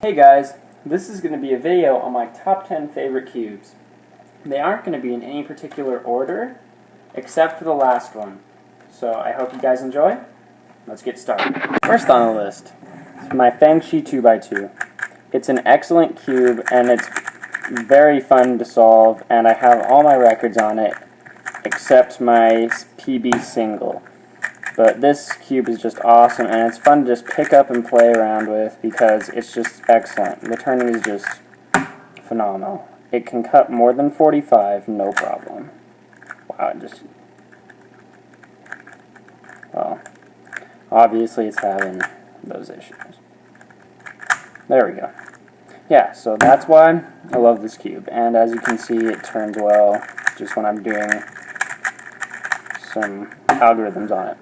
Hey guys, this is going to be a video on my top 10 favorite cubes. They aren't going to be in any particular order, except for the last one. So I hope you guys enjoy. Let's get started. First on the list is my Fengshi 2x2. It's an excellent cube and it's very fun to solve, and I have all my records on it except my PB single. But this cube is just awesome, and it's fun to just pick up and play around with because it's just excellent. The turning is just phenomenal. It can cut more than 45, no problem. Wow, well, obviously it's having those issues. There we go. Yeah, so that's why I love this cube. And as you can see, it turns well just when I'm doing some algorithms on it.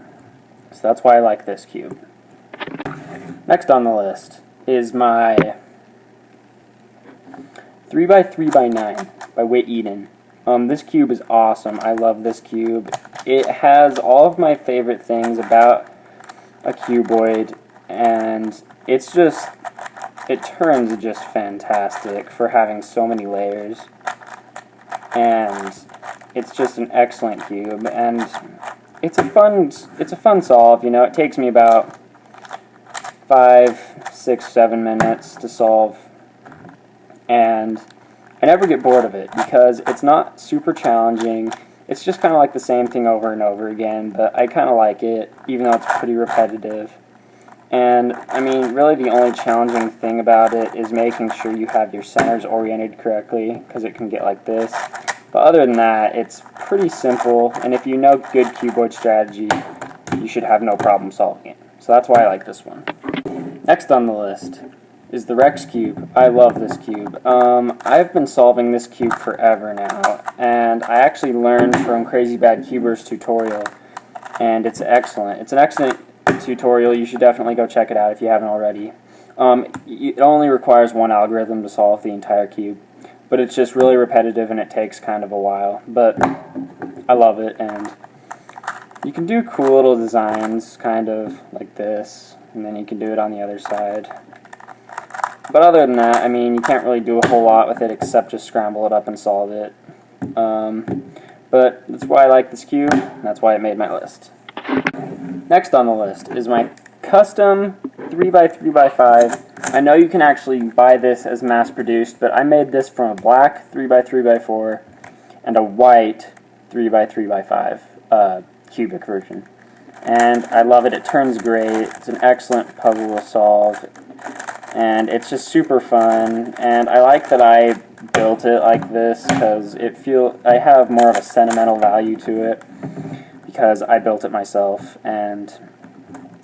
So that's why I like this cube. Next on the list is my 3x3x9 by Whit Eden. This cube is awesome. I love this cube. It has all of my favorite things about a cuboid, and it turns just fantastic for having so many layers. And it's just an excellent cube, and it's a fun solve. You know, it takes me about 5, 6, 7 minutes to solve, and I never get bored of it because it's not super challenging. It's just kind of like the same thing over and over again, but I kind of like it, even though it's pretty repetitive. And, I mean, really the only challenging thing about it is making sure you have your centers oriented correctly, because it can get like this. But other than that, it's pretty simple, and if you know good cuboid strategy, you should have no problem solving it. So that's why I like this one. Next on the list is the Rex cube. I love this cube. I've been solving this cube forever now, and I actually learned from Crazy Bad Cuber's tutorial, and it's excellent. It's an excellent tutorial. You should definitely go check it out if you haven't already. It only requires one algorithm to solve the entire cube, but it's just really repetitive and it takes kind of a while. But I love it, and you can do cool little designs, kind of like this, and then you can do it on the other side. But other than that, I mean, you can't really do a whole lot with it except just scramble it up and solve it. But that's why I like this cube, and that's why it made my list. Next on the list is my custom 3x3x5. I know you can actually buy this as mass-produced, but I made this from a black 3x3x4 and a white 3x3x5 cubic version. And I love it. It turns great. It's an excellent puzzle to solve, and it's just super fun. And I like that I built it like this because I have more of a sentimental value to it, because I built it myself, and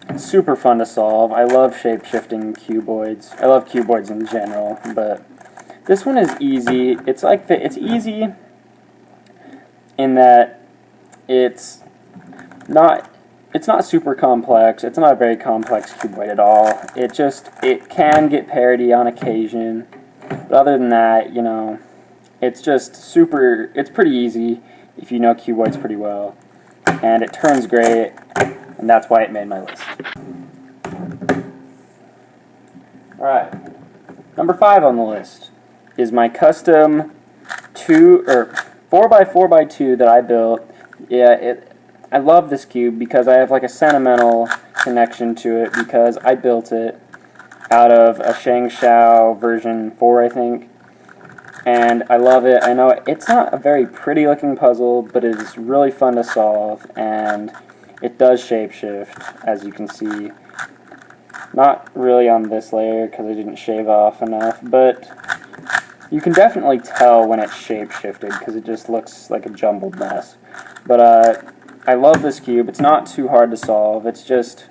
it's super fun to solve. I love shape-shifting cuboids. I love cuboids in general, but this one is easy. It's easy in that it's not super complex. It's not a very complex cuboid at all. It can get parity on occasion, but other than that, you know, it's pretty easy if you know cuboids pretty well. And it turns great, and that's why it made my list. Alright, number 5 on the list is my custom 4x4x2 that I built. I love this cube because I have like a sentimental connection to it, because I built it out of a Shangshao version 4, I think. And I love it. I know it's not a very pretty looking puzzle, but it is really fun to solve, and it does shapeshift, as you can see. Not really on this layer because I didn't shave off enough, but you can definitely tell when it's shapeshifted because it just looks like a jumbled mess. But I love this cube. It's not too hard to solve. It's just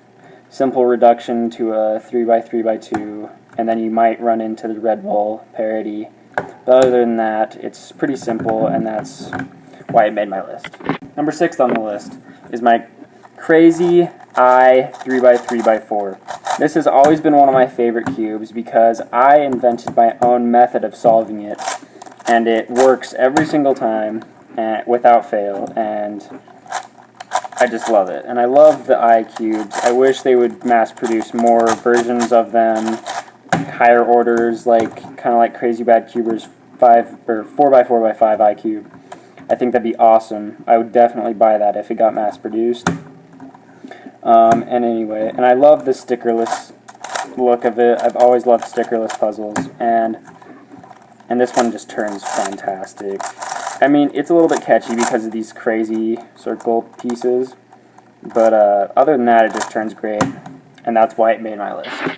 simple reduction to a 3x3x2, and then you might run into the Red Bull parity. But other than that, it's pretty simple, and that's why it made my list. Number 6 on the list is my Crazy Eye 3x3x4. This has always been one of my favorite cubes because I invented my own method of solving it, and it works every single time without fail, and I just love it. And I love the eye cubes. I wish they would mass produce more versions of them higher orders, like kind of like Crazy Bad Cuber's 4x4x5 iCube. I think that'd be awesome. I would definitely buy that if it got mass produced. And anyway, and I love the stickerless look of it. I've always loved stickerless puzzles, and this one just turns fantastic. I mean, it's a little bit catchy because of these crazy circle pieces, but other than that, it just turns great, and that's why it made my list.